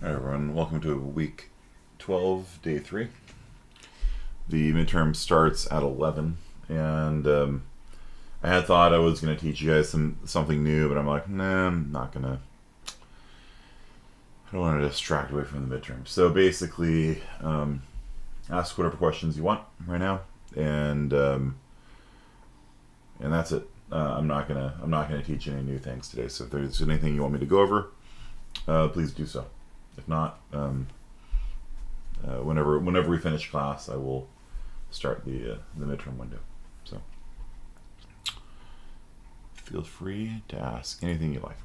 Hi everyone, welcome to week 12, day 3. The midterm starts at 11, and I had thought I was going to teach you guys something new, but I'm like, nah, I'm not going to. I don't want to distract away from the midterm. So basically, ask whatever questions you want right now, and that's it. I'm not gonna teach any new things today. So if there's anything you want me to go over, please do so. If not, whenever we finish class, I will start the midterm window. So feel free to ask anything you like.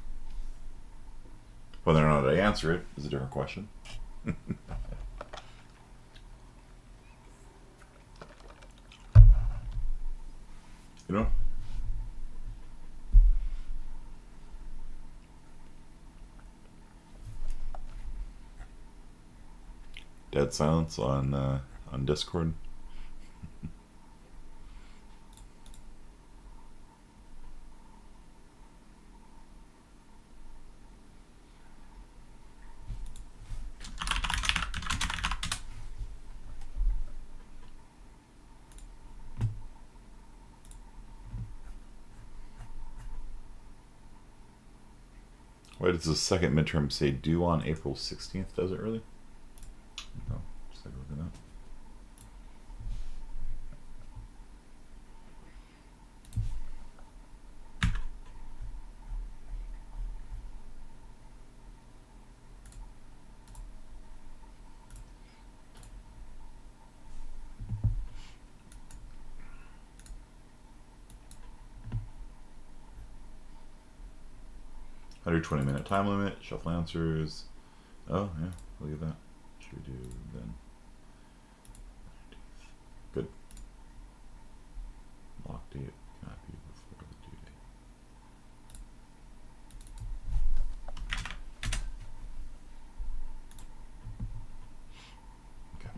Whether or not I answer it is a different question. You know? Dead silence on Discord. Why does the second midterm say due on April 16th? Does it really? No, just take a look at that. $120-minute time limit, shuffle answers. Oh, yeah, look at that. Should we do then? Good. Lock date cannot be before the due date. Okay.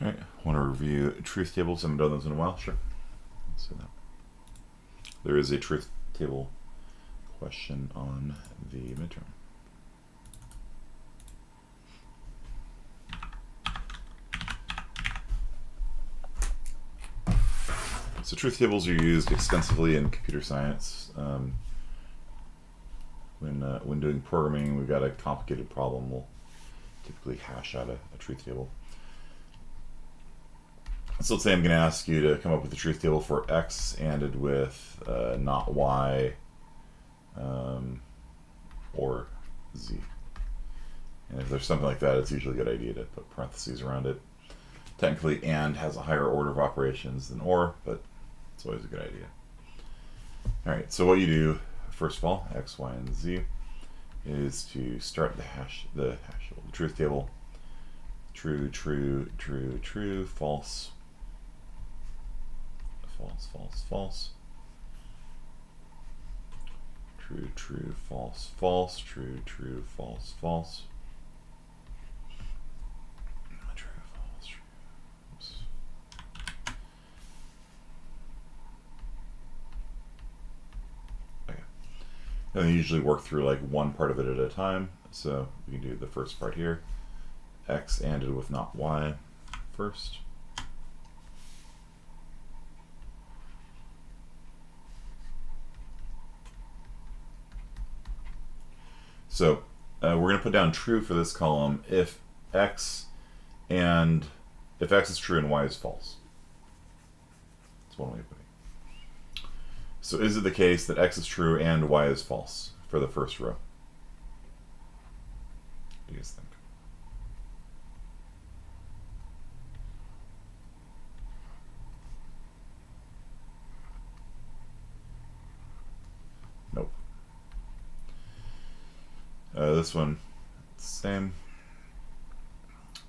Alright, want to review truth tables? I haven't done those in a while. Sure. Let's do that. There is a truth table question on the midterm. So truth tables are used extensively in computer science. When doing programming, we've got a complicated problem, we'll typically hash out a truth table. So let's say I'm going to ask you to come up with a truth table for x ANDed with not y or z. And if there's something like that, it's usually a good idea to put parentheses around it. Technically, AND has a higher order of operations than OR, but it's always a good idea. Alright, so what you do, first of all, x, y, and z, is to start the truth table. True, true, true, true, false, false, false, false. True, true, false, false, true, true, false, false. True, false, true. Oops. Okay. And then you usually work through like one part of it at a time. So we can do the first part here. X ANDed with not y first. So we're going to put down true for this column if x is true and y is false. That's one way of putting it. So is it the case that x is true and y is false for the first row? What do you guys think? Nope. This one, same.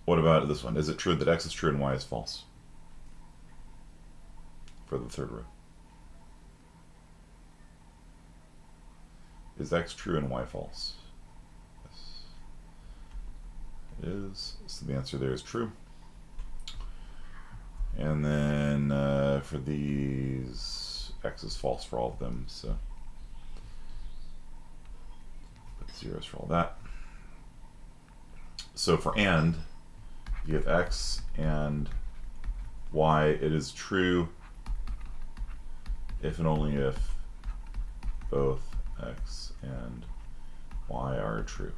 What about this one? Is it true that x is true and y is false? For the third row. Is x true and y false? Yes. It is. So the answer there is true. And then for these, x is false for all of them. So Zeros for all that. So for and, you have x and y. It is true if and only if both x and y are true.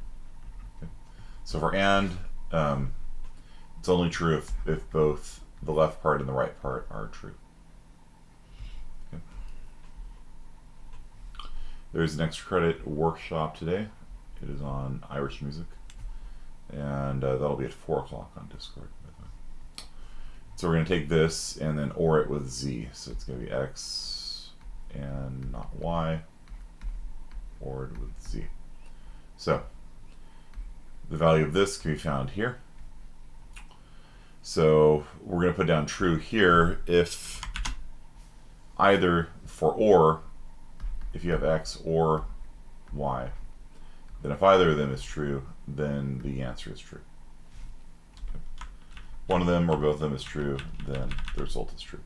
Okay. So for and, it's only true if both the left part and the right part are true. Okay. There's an extra credit workshop today. It is on Irish music, and that'll be at 4 o'clock on Discord. So we're going to take this and then OR it with z. So it's going to be x and not y, ORed with z. So the value of this can be found here. So we're going to put down true here if either for OR, if you have x or y, then if either of them is true, then the answer is true. One of them or both of them is true, then the result is true.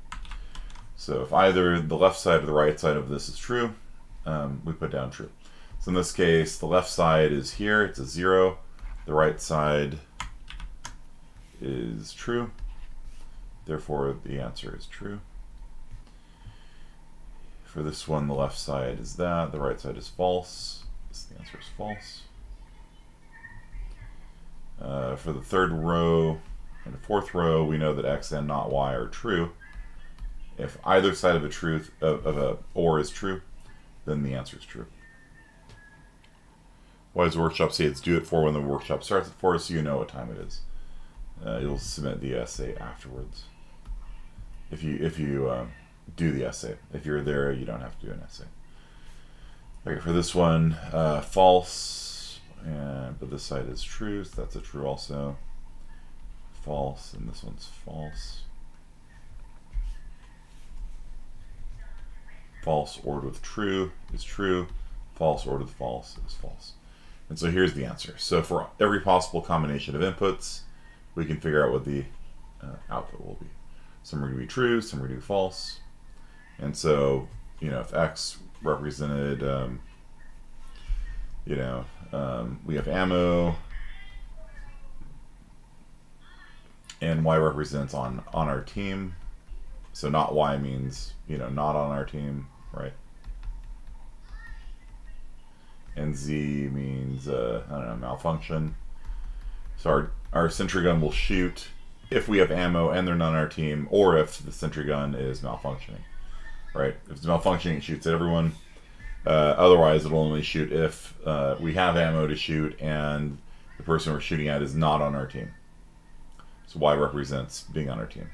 So if either the left side or the right side of this is true, we put down true. So in this case, the left side is here, it's a 0. The right side is true. Therefore, the answer is true. For this one, the left side is that, the right side is false. So the answer is false. For the third row and the fourth row, we know that x and not y are true. If either side of a OR is true, then the answer is true. Why does the workshop say it's due at 4 when the workshop starts at 4? So you know what time it is. You'll submit the essay afterwards. If you do the essay. If you're there, you don't have to do an essay. Okay, for this one, false, but this side is true, so that's a true also. False, and this one's false. False ORed with true is true. False ORed with false is false. And so here's the answer. So for every possible combination of inputs, we can figure out what the output will be. Some are going to be true, some are going to be false. And so, if x represented, we have ammo, and y represents on our team. So not y means, not on our team, right? And z means, malfunction. So our sentry gun will shoot if we have ammo and they're not on our team, or if the sentry gun is malfunctioning, right? If it's malfunctioning, it shoots at everyone. Otherwise, it'll only shoot if we have ammo to shoot and the person we're shooting at is not on our team. So y represents being on our team.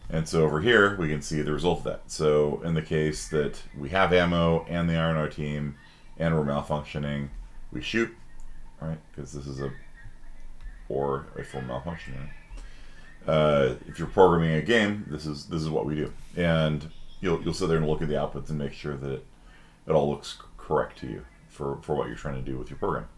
And so over here, we can see the result of that. So in the case that we have ammo and they are on our team and we're malfunctioning, we shoot, right? Because this is or if we're malfunctioning. If you're programming a game, this is what we do. And you'll sit there and look at the outputs and make sure that it all looks correct to you for what you're trying to do with your program.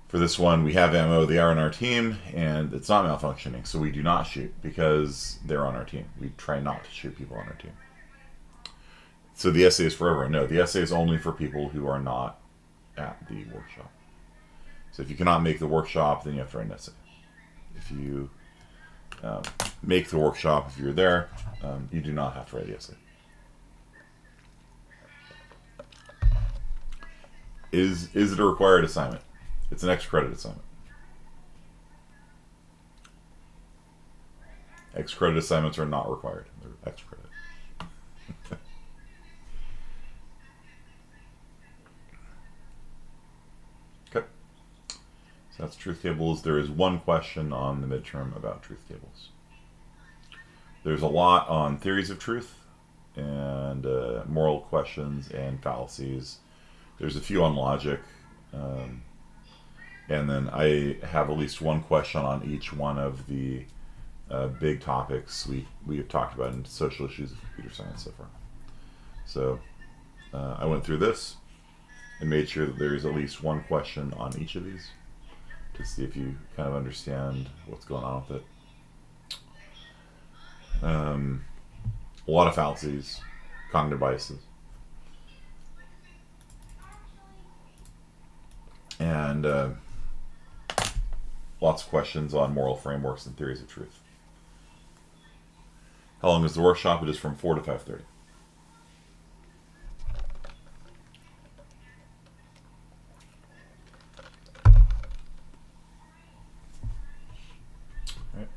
For this one, we have ammo, they are on our team, and it's not malfunctioning, so we do not shoot because they're on our team. We try not to shoot people on our team. So the essay is for everyone. No, the essay is only for people who are not at the workshop. So if you cannot make the workshop, then you have to write an essay. If you make the workshop, if you're there, you do not have to write the essay. Is it a required assignment? It's an extra credit assignment. Extra credit assignments are not required. They're extra credit. Okay. So that's truth tables. There is one question on the midterm about truth tables. There's a lot on theories of truth and moral questions and fallacies. There's a few on logic. And then I have at least one question on each one of the big topics we have talked about in social issues of computer science so far. So I went through this and made sure that there's at least one question on each of these to see if you kind of understand what's going on with it. A lot of fallacies, cognitive biases. and lots of questions on moral frameworks and theories of truth. How long is the workshop? It is from 4 to 5:30. Right.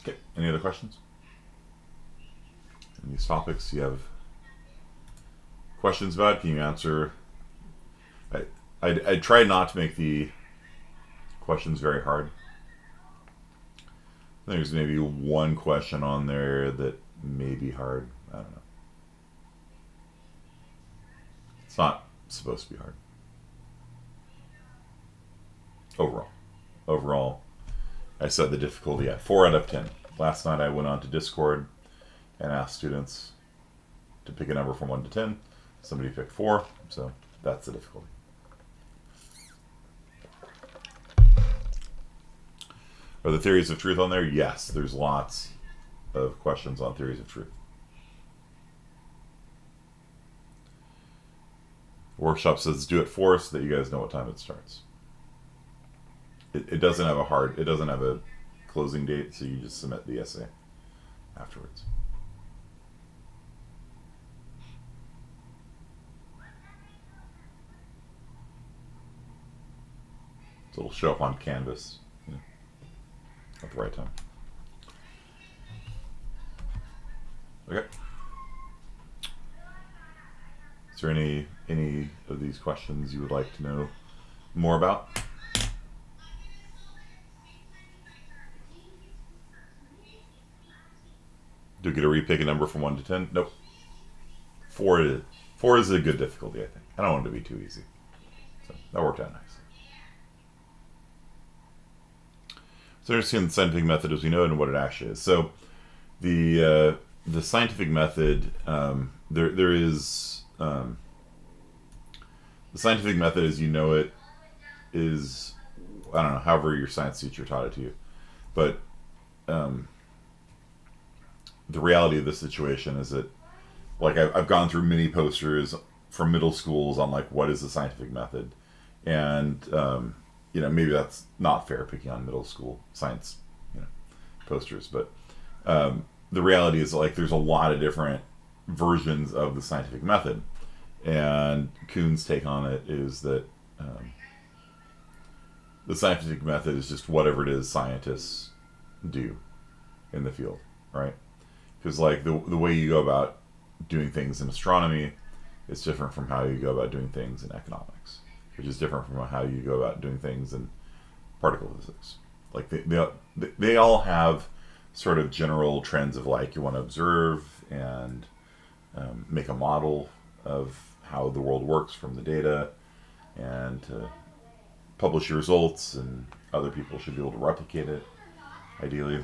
Okay. Any other questions? In these topics you have questions about? Can you answer? I try not to make the questions very hard. There's maybe one question on there that may be hard. I don't know. It's not supposed to be hard. Overall, I set the difficulty at 4 out of 10. Last night I went on to Discord and asked students to pick a number from 1 to 10. Somebody picked 4, so that's the difficulty. Are the theories of truth on there? Yes, there's lots of questions on theories of truth. Workshop says do it 4 so that you guys know what time it starts. It doesn't have a closing date, so you just submit the essay afterwards. So it'll show up on Canvas at the right time. Okay. Is there any of these questions you would like to know more about? Do you get to repick a number from 1 to 10? Nope. 4 is a good difficulty, I think. I don't want it to be too easy. So that worked out nice. So understand the scientific method as we know it and what it actually is. So the scientific method, there is the scientific method as you know it is, I don't know, however your science teacher taught it to you, but the reality of the situation is that, like, I've gone through many posters from middle schools on like what is the scientific method, and maybe that's not fair picking on middle school science posters, but the reality is, like, there's a lot of different versions of the scientific method, and Kuhn's take on it is that the scientific method is just whatever it is scientists do in the field, right? Because, like, the way you go about doing things in astronomy is different from how you go about doing things in economics, which is different from how you go about doing things in particle physics. Like, they all have sort of general trends of, like, you want to observe and make a model of how the world works from the data, and publish your results, and other people should be able to replicate it, ideally.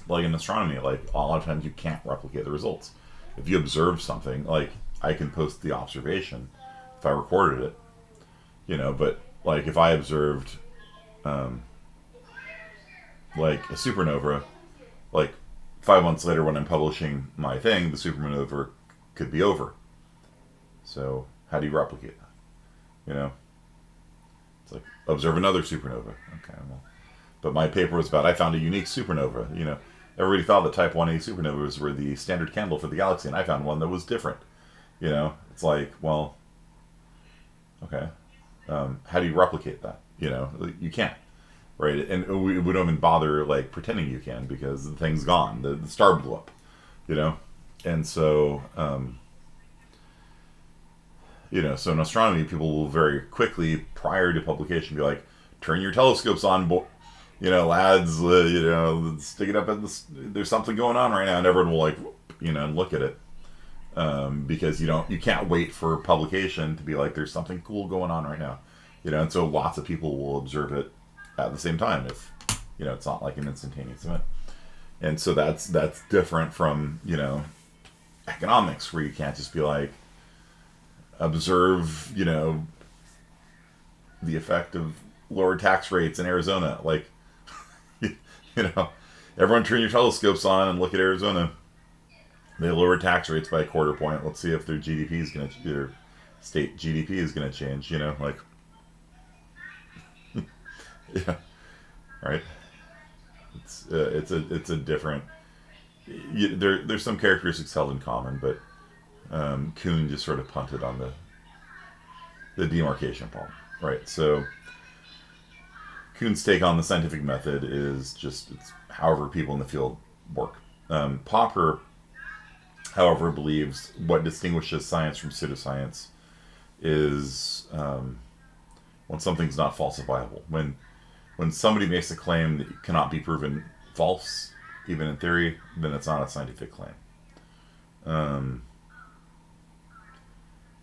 Like in astronomy, like, a lot of times you can't replicate the results. If you observe something, like, I can post the observation if I recorded it, but, like, if I observed like a supernova, like 5 months later when I'm publishing my thing, the supernova could be over. So how do you replicate that? It's like, observe another supernova. Okay, well, but my paper was about, I found a unique supernova. Everybody thought that type 1A supernovas were the standard candle for the galaxy, and I found one that was different. It's like, well, okay, how do you replicate that? You can't, right? And we don't even bother, like, pretending you can, because the thing's gone. The star blew up, and so so in astronomy, people will very quickly, prior to publication, be like, turn your telescopes on, lads, stick it up at this, there's something going on right now, and everyone will, like, and look at it, because you can't wait for publication to be like, there's something cool going on right now, and so lots of people will observe it at the same time if it's not like an instantaneous event. And so that's different from economics, where you can't just be like, observe the effect of lower tax rates in Arizona, like, everyone turn your telescopes on and look at Arizona. They lowered tax rates by a quarter point. Let's see if their GDP is going to, their state GDP is going to change. You know, like, yeah, right. It's a different. There's some characteristics held in common, but Kuhn just sort of punted on the demarcation problem, right? So Kuhn's take on the scientific method is just it's however people in the field work. Popper, however, believes what distinguishes science from pseudoscience is when something's not falsifiable. When somebody makes a claim that cannot be proven false, even in theory, then it's not a scientific claim.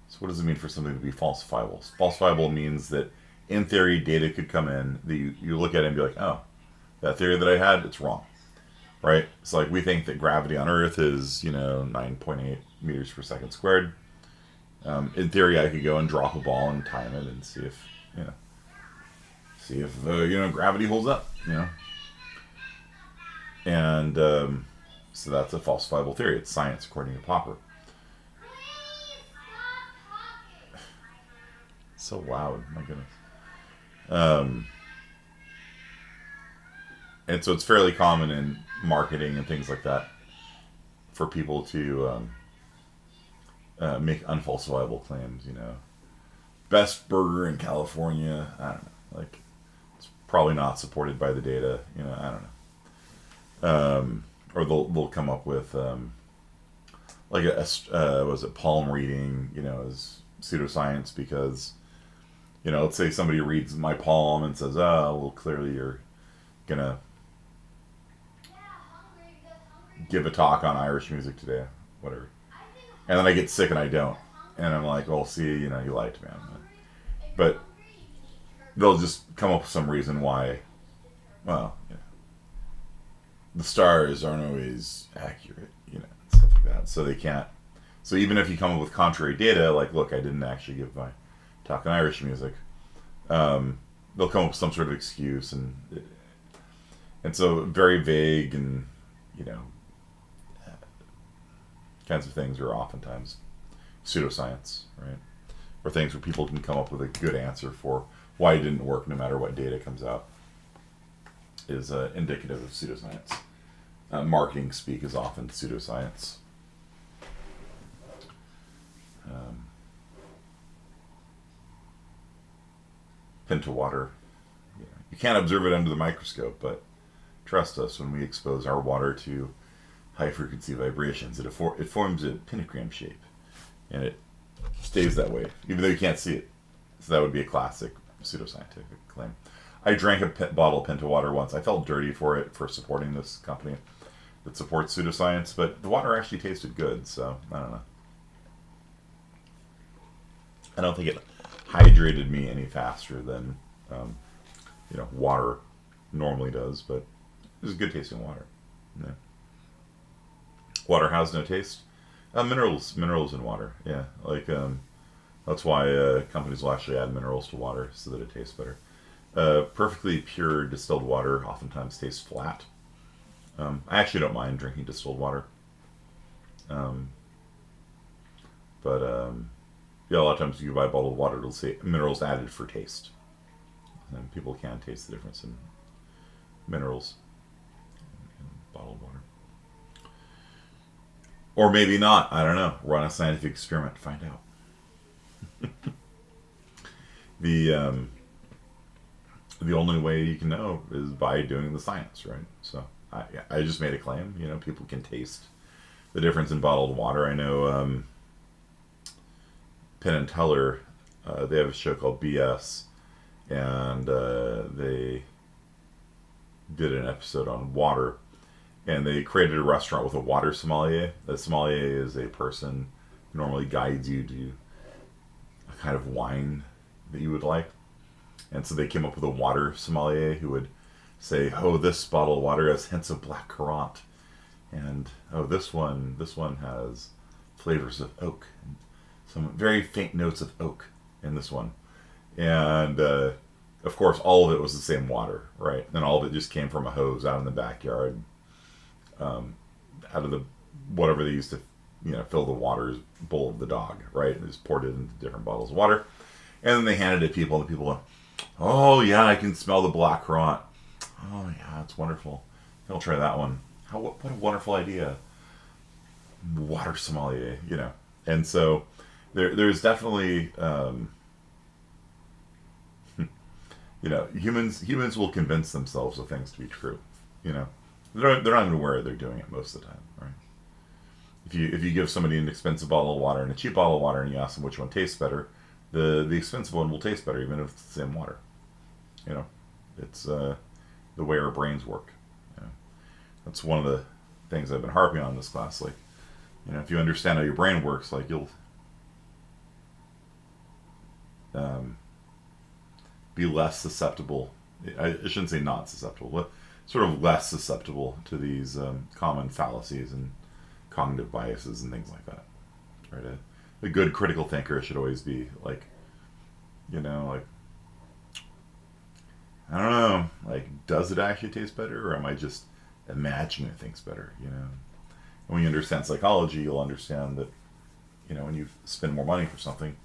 So what does it mean for something to be falsifiable? Falsifiable means that in theory, data could come in that you look at it and be like, oh, that theory that I had, it's wrong, right? So like we think that gravity on Earth is 9.8 meters per second squared. In theory, I could go and drop a ball and time it and see if gravity holds up, and so that's a falsifiable theory. It's science according to Popper. So loud, my goodness. And so it's fairly common in marketing and things like that for people to make unfalsifiable claims. Best burger in California. I don't know. Like, it's probably not supported by the data. I don't know. Or they'll come up with like was it palm reading? As pseudoscience because. Let's say somebody reads my palm and says, oh, well, clearly you're going to give a talk on Irish music today, whatever. And then I get sick and I don't. And I'm like, well, see, you lied to me. But they'll just come up with some reason why, well, the stars aren't always accurate, stuff like that. So they can't. So even if you come up with contrary data, like, look, I didn't actually give my talking Irish music, they'll come up with some sort of excuse, and so very vague and kinds of things are oftentimes pseudoscience, right? Or things where people can come up with a good answer for why it didn't work, no matter what data comes out, is indicative of pseudoscience. Marketing speak is often pseudoscience. Pinto water. You can't observe it under the microscope, but trust us, when we expose our water to high frequency vibrations, it forms a pentagram shape, and it stays that way, even though you can't see it. So that would be a classic pseudoscientific claim. I drank a bottle of Pinto water once. I felt dirty for supporting this company that supports pseudoscience, but the water actually tasted good, so I don't know. I don't think it hydrated me any faster than water normally does, but it was good tasting water. Yeah. Water has no taste. Minerals in water. Yeah, like that's why companies will actually add minerals to water so that it tastes better. Perfectly pure distilled water oftentimes tastes flat. I actually don't mind drinking distilled water, but a lot of times you buy bottled water, it'll say minerals added for taste. And people can taste the difference in minerals in bottled water. Or maybe not. I don't know. Run a scientific experiment to find out. The only way you can know is by doing the science, right? So I just made a claim. People can taste the difference in bottled water. I know Penn and Teller, they have a show called BS, and they did an episode on water, and they created a restaurant with a water sommelier. The sommelier is a person who normally guides you to a kind of wine that you would like. And so they came up with a water sommelier who would say, oh, this bottle of water has hints of black currant, and oh, this one has flavors of oak, and some very faint notes of oak in this one. And of course, all of it was the same water, right? And all of it just came from a hose out in the backyard, out of the whatever they used to, fill the water bowl of the dog, right? And just poured it into different bottles of water. And then they handed it to people, and the people went, oh, yeah, I can smell the black rot. Oh, yeah, it's wonderful. I'll try that one. What a wonderful idea. Water sommelier, And so there's definitely, humans will convince themselves of things to be true. They're not even aware they're doing it most of the time, right? If you give somebody an expensive bottle of water and a cheap bottle of water, and you ask them which one tastes better, the expensive one will taste better, even if it's the same water. It's the way our brains work. That's one of the things I've been harping on in this class. Like, if you understand how your brain works, like you'll be less susceptible. I shouldn't say not susceptible, but sort of less susceptible to these common fallacies and cognitive biases and things like that. Right? A good critical thinker should always be like, like, I don't know, like, does it actually taste better, or am I just imagining it tastes better? And when you understand psychology, you'll understand that, when you spend more money for something,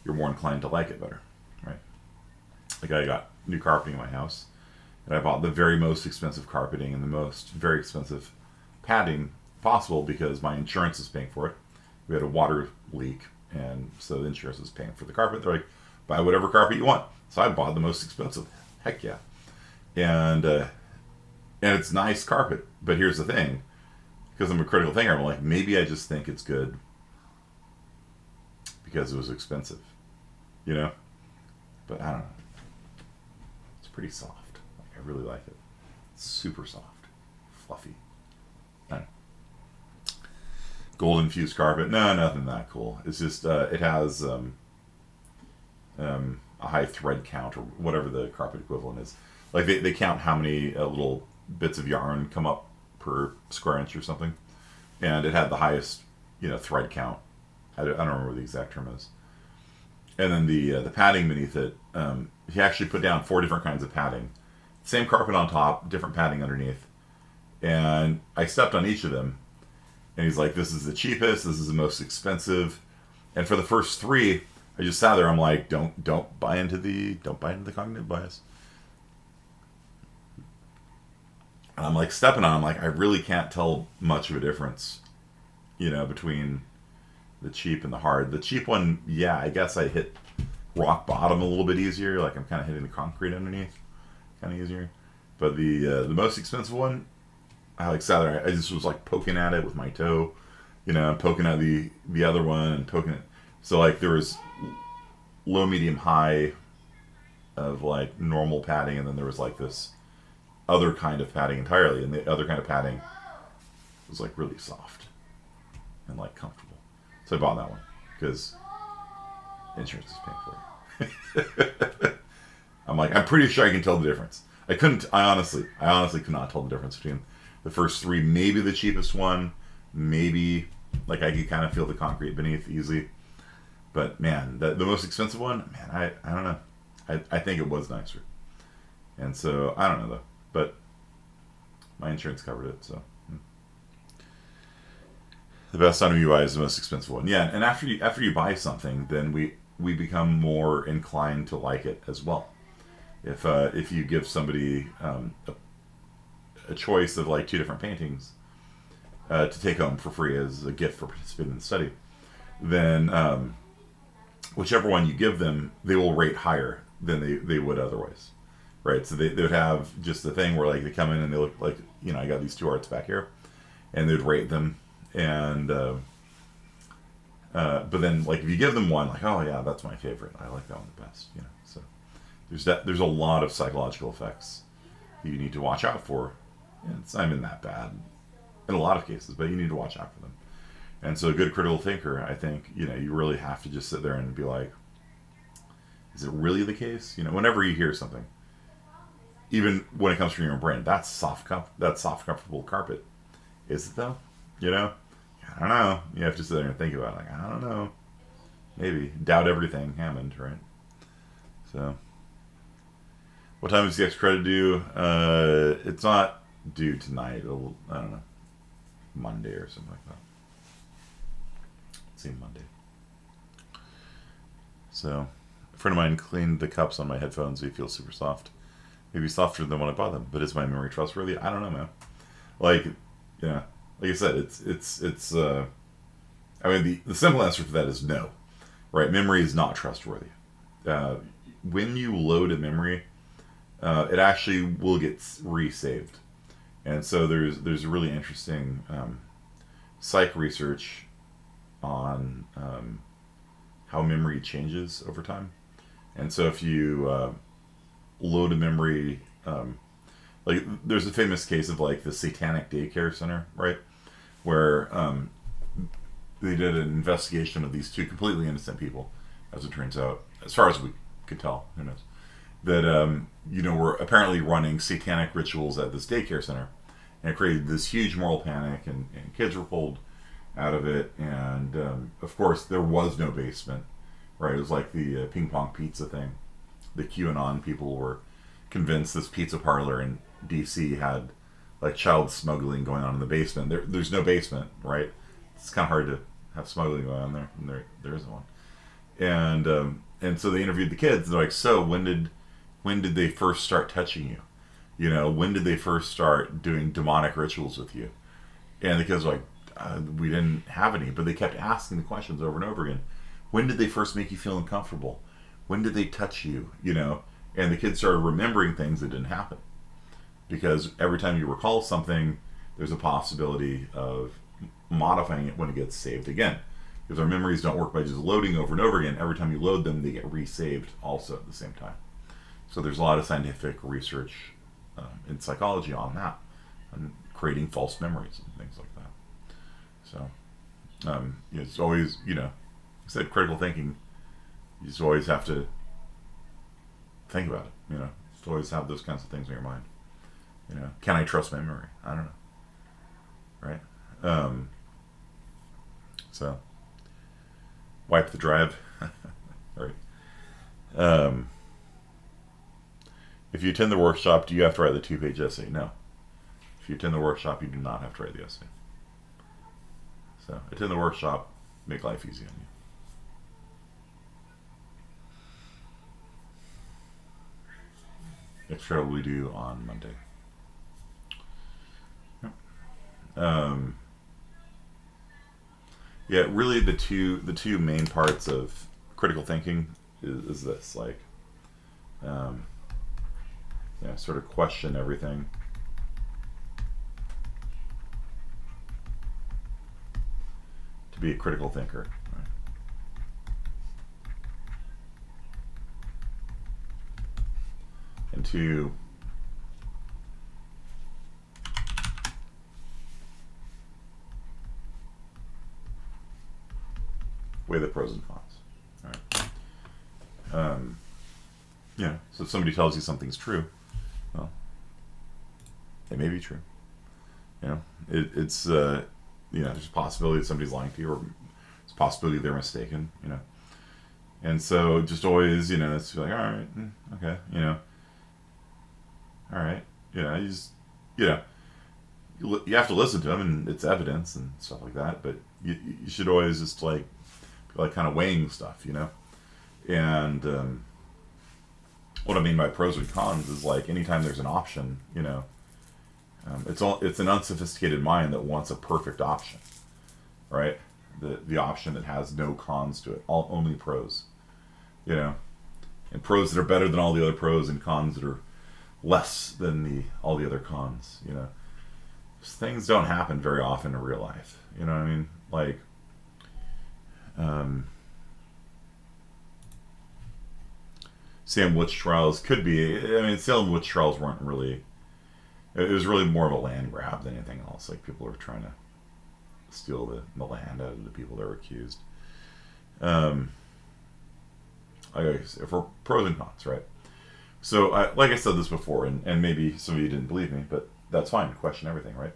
you're more inclined to like it better, right? Like, I got new carpeting in my house, and I bought the very most expensive carpeting and the most very expensive padding possible because my insurance is paying for it. We had a water leak, and so the insurance is paying for the carpet. They're like, buy whatever carpet you want. So I bought the most expensive. Heck yeah. And it's nice carpet. But here's the thing. Because I'm a critical thinker, I'm like, maybe I just think it's good because it was expensive. But I don't know. It's pretty soft. Like, I really like it. It's super soft. Fluffy. I don't know. Gold infused carpet. No, nothing that cool. It's just, it has a high thread count, or whatever the carpet equivalent is. Like, they count how many little bits of yarn come up per square inch or something, and it had the highest thread count. I don't remember what the exact term is. And then the padding beneath it, he actually put down 4 different kinds of padding, same carpet on top, different padding underneath, and I stepped on each of them, and he's like, this is the cheapest, this is the most expensive. And for the first 3, I just sat there. I'm like, don't buy into the cognitive bias. And I'm like stepping on. I'm like, I really can't tell much of a difference, between the cheap and the hard. The cheap one, yeah, I guess I hit rock bottom a little bit easier. Like, I'm kind of hitting the concrete underneath, kind of easier. But the most expensive one, I like sat there. I just was like poking at it with my toe, poking at the other one and poking it. So like there was low, medium, high of like normal padding, and then there was like this other kind of padding entirely, and the other kind of padding was like really soft and like comfortable. So I bought that one because insurance is paying for it. I'm like, I'm pretty sure I can tell the difference. I honestly could not tell the difference between the first 3. Maybe the cheapest one, maybe like I could kind of feel the concrete beneath easily. But man, the most expensive one, man, I don't know. I think it was nicer. And so, I don't know though. But my insurance covered it, so. The best item you buy is the most expensive one. Yeah, and after you buy something, then we become more inclined to like it as well. If you give somebody a choice of like 2 different paintings to take home for free as a gift for participating in the study, then whichever one you give them, they will rate higher than they would otherwise, right? So they would have just the thing where like they come in and they look like, I got these 2 arts back here, and they'd rate them, and but then like if you give them one, like, oh yeah, that's my favorite, I like that one the best, So there's a lot of psychological effects that you need to watch out for. It's not even that bad in a lot of cases, but you need to watch out for them. And so a good critical thinker, I think, you really have to just sit there and be like, is it really the case? Whenever you hear something, even when it comes from your own brain, that's soft, comfortable carpet. Is it though? I don't know. You have to sit there and think about it. Like, I don't know. Maybe. Doubt everything, Hammond, right? So, what time is the extra credit due? It's not due tonight. I don't know, Monday or something like that. same Monday. So, a friend of mine cleaned the cups on my headphones. They feel super soft. Maybe softer than when I bought them. But is my memory trustworthy? I don't know, man. Like, yeah, like I said, it's. I mean, the simple answer for that is no, right? Memory is not trustworthy. When you load a memory, it actually will get resaved, and so there's really interesting psych research on how memory changes over time. And so if you load a memory, like there's a famous case of like the Satanic Daycare Center, right, where they did an investigation of these two completely innocent people, as it turns out, as far as we could tell, who knows, that were apparently running satanic rituals at this daycare center, and it created this huge moral panic, and kids were pulled out of it, and of course there was no basement, right? It was like the ping pong pizza thing. The QAnon people were convinced this pizza parlor in DC had like child smuggling going on in the basement. There's no basement, right? It's kind of hard to have smuggling going on there, and there isn't one. And so they interviewed the kids. They're like, so when did they first start touching you? You know, when did they first start doing demonic rituals with you? And the kids were like, we didn't have any, but they kept asking the questions over and over again. When did they first make you feel uncomfortable? When did they touch you? You know, and the kids started remembering things that didn't happen, because every time you recall something, there's a possibility of modifying it when it gets saved again. Because our memories don't work by just loading over and over again. Every time you load them, they get resaved also at the same time. So there's a lot of scientific research in psychology on that, on creating false memories and things like that. So it's always, I said critical thinking. You just always have to think about it. Just always have those kinds of things in your mind. Can I trust my memory? I don't know. Right? So wipe the drive. Right. If you attend the workshop, do you have to write the 2-page essay? No. If you attend the workshop, you do not have to write the essay. So attend the workshop, make life easy on you. Next trial we do on Monday. Yep. Yeah, really the two main parts of critical thinking is this, like, sort of question everything. To be a critical thinker. Right? And to weigh the pros and cons. All right. So if somebody tells you something's true, well, it may be true. It's there's a possibility that somebody's lying to you, or it's a possibility they're mistaken. And so just always, it's like, all right, okay, all right, you just, you have to listen to them, and it's evidence and stuff like that. But you should always just like kind of weighing stuff, And what I mean by pros and cons is like anytime there's an option, it's an unsophisticated mind that wants a perfect option, right? The option that has no cons to it, only pros, and pros that are better than all the other pros, and cons that are less than all the other cons. Things don't happen very often in real life. You know what I mean? Like, Salem witch trials could be. Salem witch trials weren't really. It was really more of a land grab than anything else. Like, people were trying to steal the land out of the people that were accused. For pros and cons, right? So, like I said this before, and maybe some of you didn't believe me, but that's fine. Question everything, right?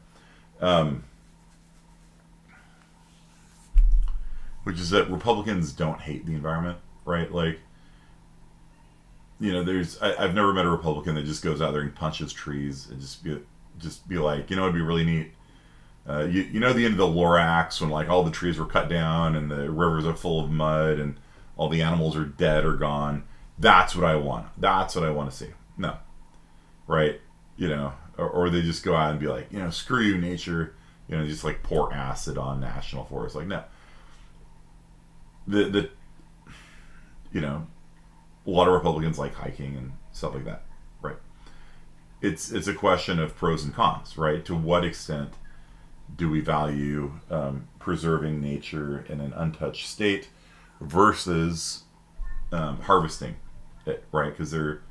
Which is that Republicans don't hate the environment, right? Like, I've never met a Republican that just goes out there and punches trees and just be like, it'd be really neat. You know the end of the Lorax when like all the trees were cut down and the rivers are full of mud and all the animals are dead or gone. That's what I want. That's what I want to see. No, right? Or they just go out and be like, screw you, nature. Just like pour acid on national forests. Like no, the a lot of Republicans like hiking and stuff like that, right? It's a question of pros and cons, right? To what extent do we value preserving nature in an untouched state versus harvesting it, right? Because there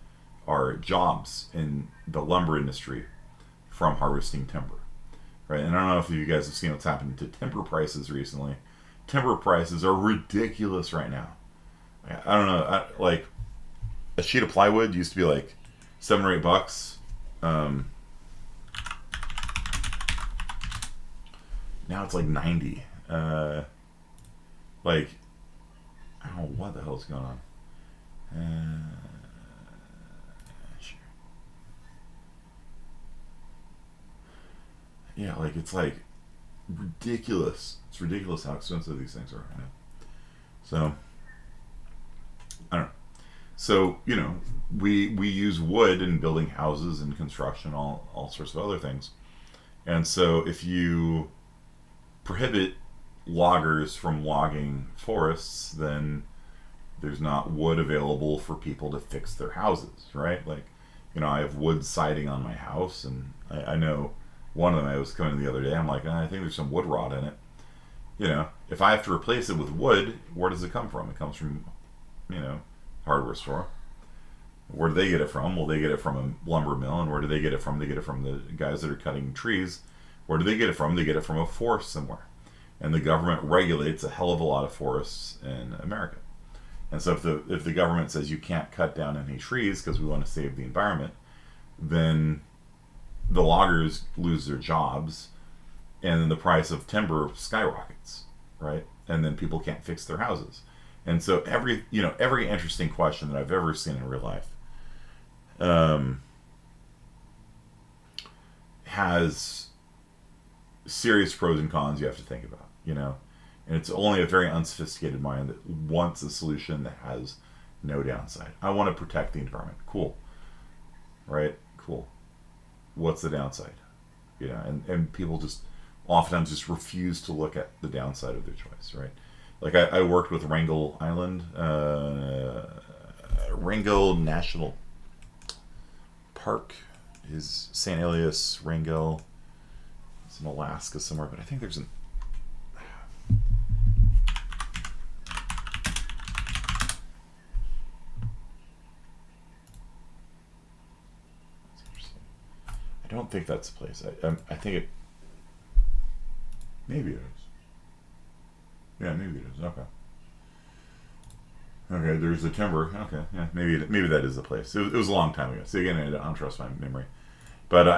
are jobs in the lumber industry from harvesting timber, right? And I don't know if you guys have seen what's happened to timber prices recently. Timber prices are ridiculous right now. I don't know, like a sheet of plywood used to be like $7 or $8. Now it's like 90. Like, I don't know what the hell's going on. Sure. Yeah, like it's like ridiculous. It's ridiculous how expensive these things are right now. So, I don't know. So, we use wood in building houses and construction, all sorts of other things. And so if you prohibit loggers from logging forests, then there's not wood available for people to fix their houses, right? Like, I have wood siding on my house, and I know one of them, I was coming the other day, I'm like, I think there's some wood rot in it. If I have to replace it with wood, where does it come from? It comes from, hardware store. Where do they get it from? Well, they get it from a lumber mill, and where do they get it from? They get it from the guys that are cutting trees. Where do they get it from? They get it from a forest somewhere. And the government regulates a hell of a lot of forests in America. And so if the government says you can't cut down any trees because we want to save the environment, then the loggers lose their jobs, and then the price of timber skyrockets, right? And then people can't fix their houses. And so every interesting question that I've ever seen in real life has serious pros and cons you have to think about, and it's only a very unsophisticated mind that wants a solution that has no downside. I want to protect the environment. Cool. Right? Cool. What's the downside? And people just oftentimes just refuse to look at the downside of their choice, right? Like I worked with Wrangell Island, Wrangell National Park is St. Elias Wrangell. It's in Alaska somewhere, but I think there's an. I don't think that's the place. I think it. Maybe it is. Yeah, maybe it is. Okay. Okay, there's the timber. Okay, yeah, maybe that is the place. It was a long time ago. So again, I don't trust my memory, but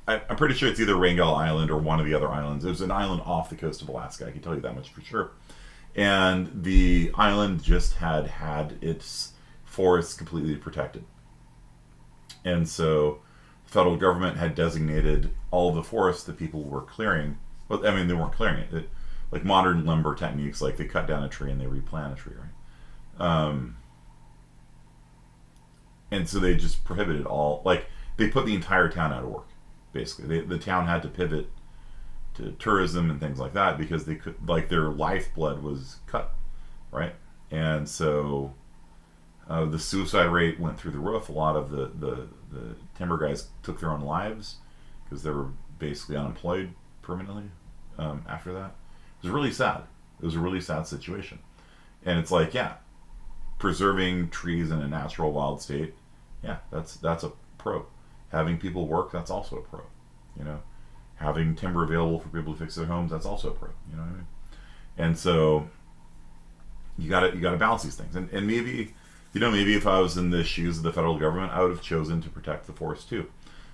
I'm pretty sure it's either Wrangell Island or one of the other islands. It was an island off the coast of Alaska. I can tell you that much for sure. And the island just had its forests completely protected, and so the federal government had designated all of the forests that people were clearing. Well, I mean, they weren't clearing it. Like modern lumber techniques, like they cut down a tree and they replant a tree, right? And so they just prohibited all, like they put the entire town out of work. Basically, the town had to pivot to tourism and things like that because they could, like their lifeblood was cut, right? And so the suicide rate went through the roof. A lot of the timber guys took their own lives because they were basically unemployed permanently after that. It was really sad. It was a really sad situation. And it's like, yeah, preserving trees in a natural wild state, yeah, that's a pro. Having people work, that's also a pro. Having timber available for people to fix their homes, that's also a pro. You know what I mean? And so you gotta balance these things. And maybe if I was in the shoes of the federal government, I would have chosen to protect the forest too.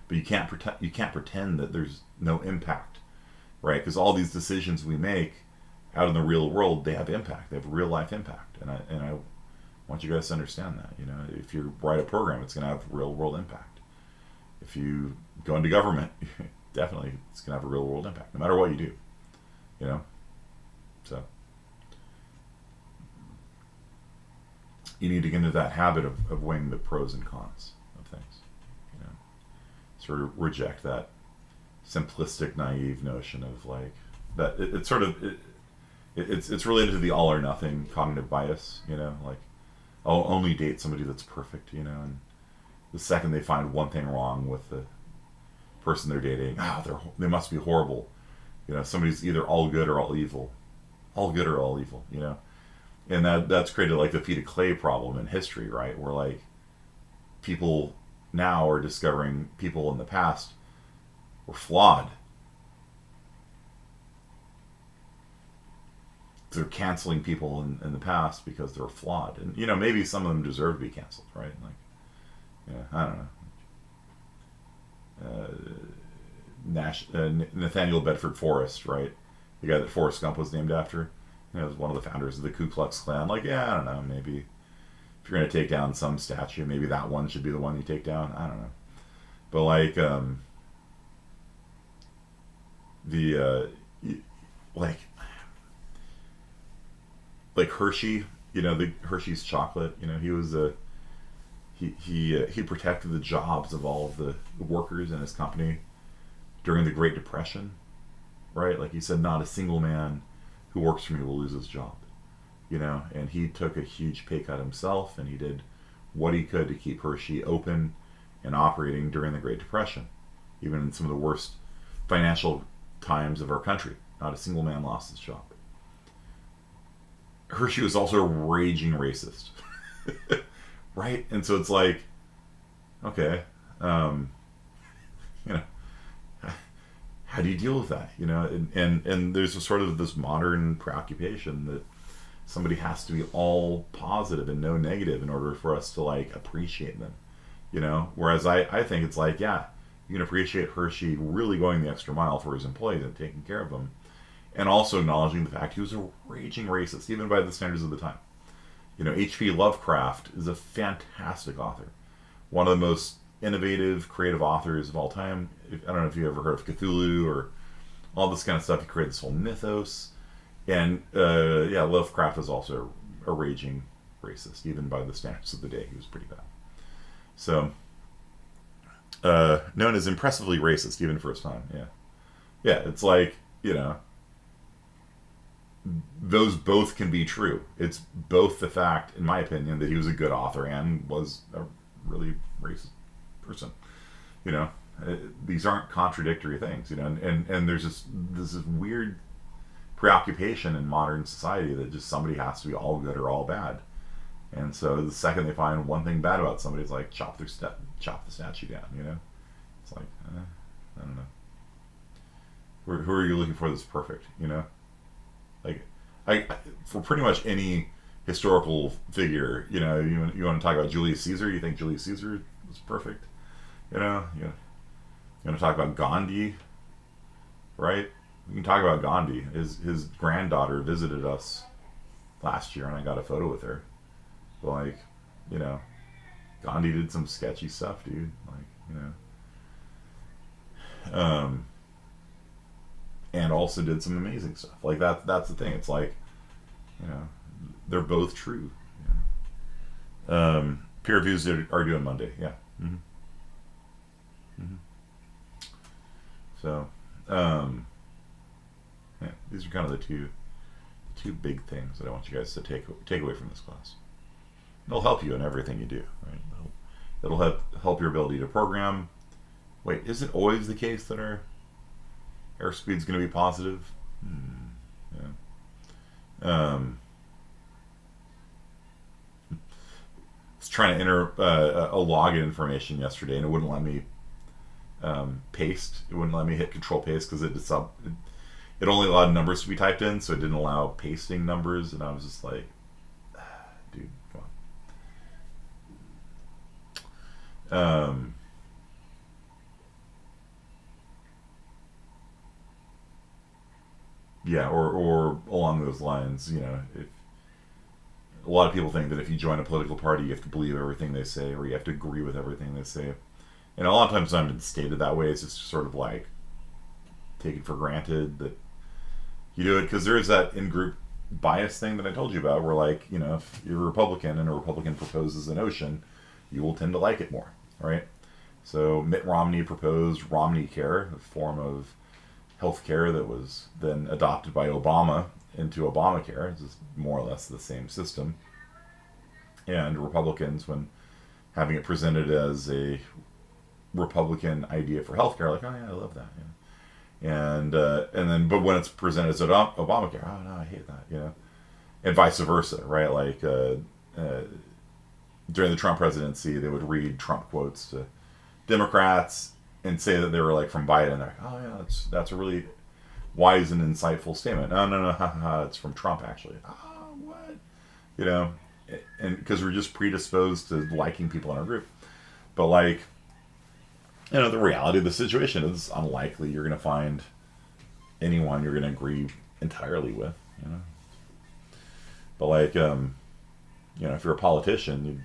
But you can't pretend that there's no impact, right? Because all these decisions we make out in the real world, they have impact. They have real life impact, and I want you guys to understand that. If you write a program, it's going to have real world impact. If you go into government, definitely it's going to have a real world impact, no matter what you do, you know? So you need to get into that habit of weighing the pros and cons of things, you know? Sort of reject that simplistic, naive notion of like, that it's related to the all or nothing cognitive bias, you know? Like, I'll only date somebody that's perfect, you know, and the second they find one thing wrong with the person they're dating, they must be horrible. You know, somebody's either all good or all evil. All good or all evil, you know? And that's created like the feet of clay problem in history, right? Where like people now are discovering people in the past were flawed. They're canceling people in the past because they're flawed. And, you know, maybe some of them deserve to be canceled, right? Like, yeah, I don't know. Nathaniel Bedford Forrest, right? The guy that Forrest Gump was named after. You know, was one of the founders of the Ku Klux Klan. Like, yeah, I don't know, maybe if you're going to take down some statue, maybe that one should be the one you take down. I don't know. But like, like Hershey, you know, the Hershey's chocolate, you know, he protected the jobs of all of the workers in his company during the Great Depression, right? Like he said, not a single man who works for me will lose his job, you know, and he took a huge pay cut himself, and he did what he could to keep Hershey open and operating during the Great Depression, even in some of the worst financial times of our country. Not a single man lost his job. Hershey was also a raging racist, right? And so it's like, okay, you know, how do you deal with that? You know, and there's a sort of this modern preoccupation that somebody has to be all positive and no negative in order for us to like appreciate them, you know? Whereas I think it's like, yeah, you can appreciate Hershey really going the extra mile for his employees and taking care of them, and also acknowledging the fact he was a raging racist, even by the standards of the time. You know, H.P. Lovecraft is a fantastic author, one of the most innovative, creative authors of all time. I don't know if you ever heard of Cthulhu or all this kind of stuff. He created this whole mythos. And yeah, Lovecraft was also a raging racist, even by the standards of the day. He was pretty bad. So, known as impressively racist, even for his time. Yeah. Yeah, it's like, you know, those both can be true. It's both the fact, in my opinion, that he was a good author and was a really racist person. You know, these aren't contradictory things, you know, and there's this weird preoccupation in modern society that just somebody has to be all good or all bad. And so the second they find one thing bad about somebody, it's like chop the statue down, you know? It's like, I don't know. Who are you looking for that's perfect, you know? Like, I for pretty much any historical figure, you know, you want to talk about Julius Caesar, you think Julius Caesar was perfect? You know, you want to talk about Gandhi, right? We can talk about Gandhi. His granddaughter visited us last year, and I got a photo with her. But like, you know, Gandhi did some sketchy stuff, dude. Like, you know, and also did some amazing stuff. Like that's the thing. It's like, you know, they're both true. You know? Peer reviews are due on Monday. Yeah. Mm-hmm. Mm-hmm. So, yeah, these are kind of the two big things that I want you guys to take away from this class. It'll help you in everything you do, right? It'll help your ability to program. Wait, is it always the case that our airspeed's going to be positive? Yeah. I was trying to enter a login information yesterday, and it wouldn't let me paste. It wouldn't let me hit Control Paste because it only allowed numbers to be typed in, so it didn't allow pasting numbers, and I was just like, dude, come on. Yeah, or along those lines, you know, if a lot of people think that if you join a political party, you have to believe everything they say, or you have to agree with everything they say. And a lot of times it's not even stated that way. It's just sort of like, taken for granted that you do it, because there is that in-group bias thing that I told you about, where like, if you're a Republican and a Republican proposes a notion, you will tend to like it more, right? So Mitt Romney proposed Romney Care, a form of health care that was then adopted by Obama into Obamacare. It's more or less the same system. And Republicans, when having it presented as a Republican idea for healthcare, like, oh yeah, I love that. And then, but when it's presented as Obamacare, oh no, I hate that. And vice versa, right? Like during the Trump presidency, they would read Trump quotes to Democrats and say that they were like from Biden. They're like, oh yeah, that's a really wise and insightful statement. No, it's from Trump actually. Oh, what? And because we're just predisposed to liking people in our group. But like, the reality of the situation is unlikely you're going to find anyone you're going to agree entirely with. But like, if you're a politician, you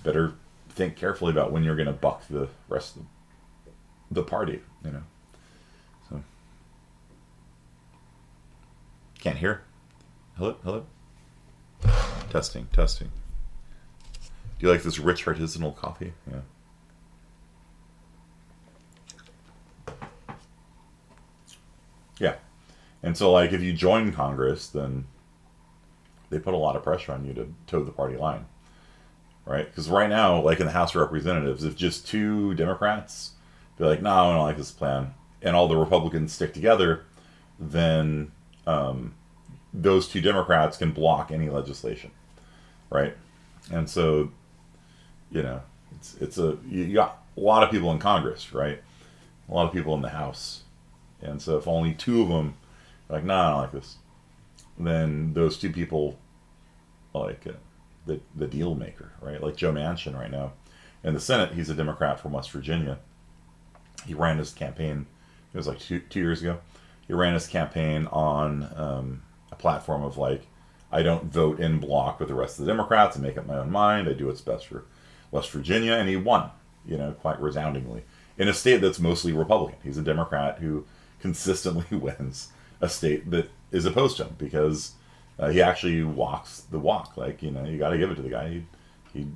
better think carefully about when you're going to buck the rest of the party. So can't hear. Hello. Testing. Do you like this rich artisanal coffee? Yeah. Yeah. And so, like, if you join Congress, then they put a lot of pressure on you to toe the party line, right? Because right now, like in the House of Representatives, if just 2 Democrats be like, no, I don't like this plan, and all the Republicans stick together, then those 2 Democrats can block any legislation, right? And so, you got a lot of people in Congress, right? A lot of people in the House. And so if only 2 of them are like, nah, I don't like this, then those 2 people are like the deal maker, right? Like Joe Manchin right now in the Senate, he's a Democrat from West Virginia. He ran his campaign, it was like 2 years ago. He ran his campaign on a platform of like, I don't vote in block with the rest of the Democrats and make up my own mind. I do what's best for West Virginia, and he won, quite resoundingly in a state that's mostly Republican. He's a Democrat who consistently wins a state that is opposed to him because he actually walks the walk. Like, you got to give it to the guy. He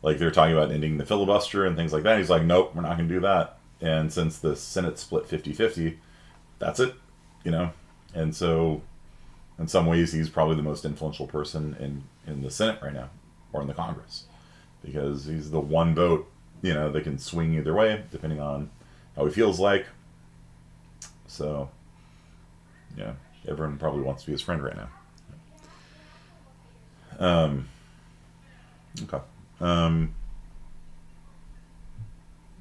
like they're talking about ending the filibuster and things like that. He's like, nope, we're not going to do that. And since the Senate split 50-50, that's it, And so in some ways, he's probably the most influential person in the Senate right now, or in the Congress, because he's the one vote, that can swing either way, depending on how he feels like. So, everyone probably wants to be his friend right now. Okay.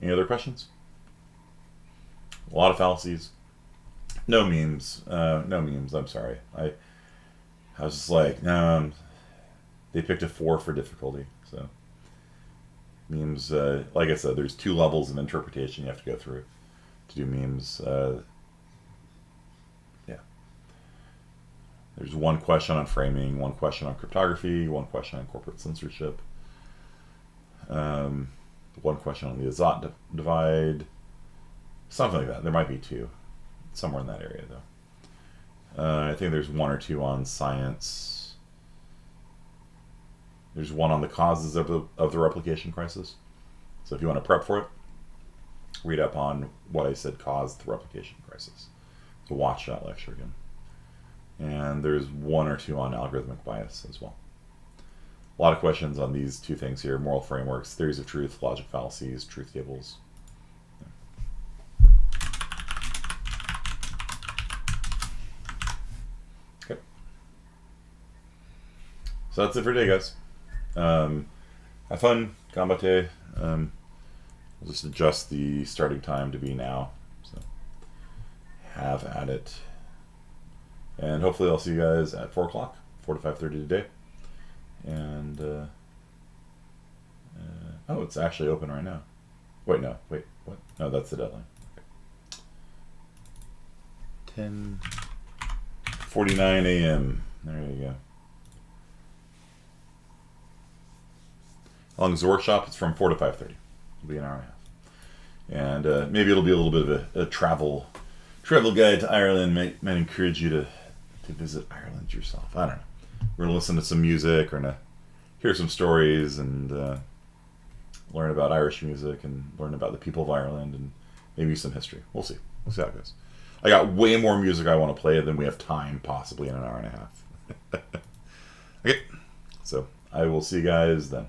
Any other questions? A lot of fallacies. No memes. I'm sorry. I was just like, they picked a 4 for difficulty. So memes, like I said, there's 2 levels of interpretation you have to go through to do memes. Yeah. There's 1 question on framing, 1 question on cryptography, 1 question on corporate censorship, 1 question on the Azot divide, something like that. There might be 2. Somewhere in that area, though. I think there's 1 or 2 on science. There's 1 on the causes of the replication crisis. So if you want to prep for it, read up on what I said caused the replication crisis. So watch that lecture again. And there's 1 or 2 on algorithmic bias as well. A lot of questions on these 2 things here: moral frameworks, theories of truth, logic fallacies, truth tables. So that's it for today, guys. Have fun. Gambate. I'll just adjust the starting time to be now. So have at it. And hopefully I'll see you guys at 4 o'clock, 4 to 5:30 today. And, oh, it's actually open right now. Wait, what? No, that's the deadline. Okay. 10:49 a.m. There you go. How long is the workshop? It's from 4 to 5:30. It'll be an hour and a half. And maybe it'll be a little bit of a travel guide to Ireland. Might encourage you to visit Ireland yourself. I don't know. We're gonna listen to some music. We're gonna hear some stories and learn about Irish music and learn about the people of Ireland and maybe some history. We'll see. We'll see how it goes. I got way more music I want to play than we have time, possibly in an hour and a half. Okay, so I will see you guys then.